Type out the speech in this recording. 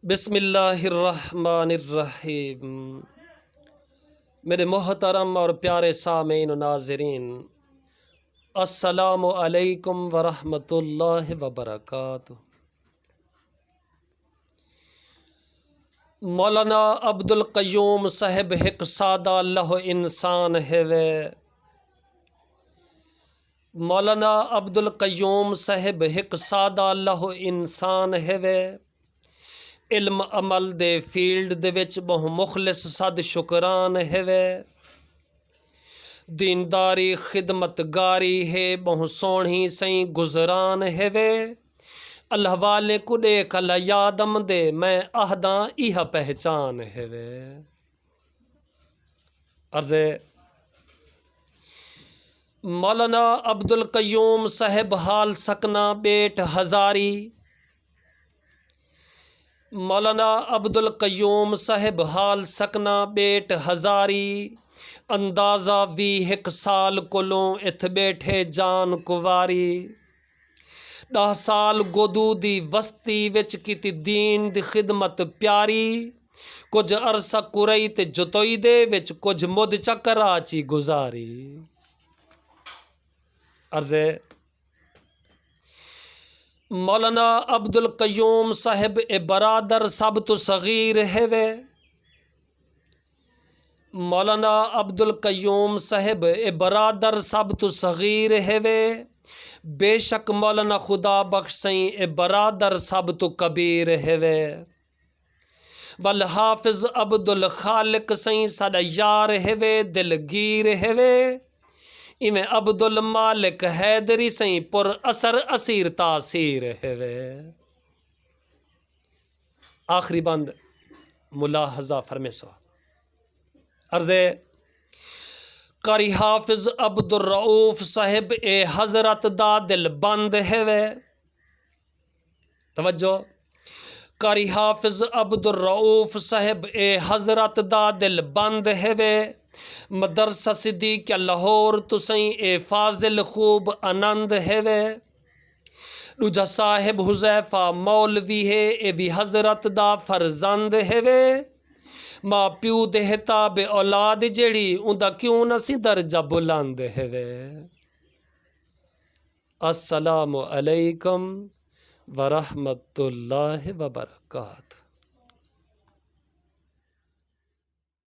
بسم اللہ الرحمن الرحیم۔ میرے محترم اور پیارے سامعین و ناظرین، السلام علیکم ورحمۃ اللہ وبرکاتہ۔ مولانا عبدالقیوم صاحب ایک سادہ لہو انسان ہے وے۔ مولانا عبدالقیوم صاحب ایک سادہ لہو انسان ہے وے۔ علم عمل دے فیلڈ دے وچ بہت مخلص صد شکران ہے وے۔ دینداری خدمت گاری ہے بہت سونی سائیں گزران ہے وے۔ اللہ والے کو دیکھ اللہ یادم دے میں اہداں ایہ پہچان ہے وے۔ عرض مولانا عبدالقیوم صاحب حال سکنا بیٹ ہزاری۔ مولانا عبدالقیوم صاحب حال سکنا بیٹ ہزاری۔ اندازہ وی ایک سال کولوں اتھ بیٹھے جان کواری۔ 10 سال گودو دی وسطی وچ کیتی دین دی خدمت پیاری۔ کچھ عرصہ کورئی تے جتوئی دے وچ کچھ مد چکراچی گزاری۔ عرض مولانا عبدالقیوم صاحب اے برادر سب تو صغیر ہے وے۔ مولانا عبدالقیوم صاحب اے برادر سب تو صغیر ہے وے۔ بے شک مولانا خدا بخش سائیں اے برادر سب تو کبیر ہے وے۔ والحافظ عبدالخالق سائیں ساڈا یار ہے وے دلگیر ہے وے۔ ایویں عبدالمالک حیدری سائیں پر اثر اسیر تاثیر ہے وے۔ آخری بند ملاحظہ فرمے سو۔ عرض قاری حافظ عبدالرؤوف صاحب اے حضرت دا دل بند ہے وے۔ توجہ، قاری حافظ عبدالرؤوف صاحب اے حضرت دا دل بند ہے وے۔ مدرسہ صدیق لاہور تسیں اے فاضل خوب آنند ہے وے۔ دوجا صاحب حذیفہ مولوی ہے اے بھی حضرت دا فرزند ہے وے۔ ماں پیو دے حتاب اولاد جڑی اوندا کیوں نہ سی درجہ بلند ہے وے۔ السلام علیکم ورحمۃ اللہ وبرکاتہ۔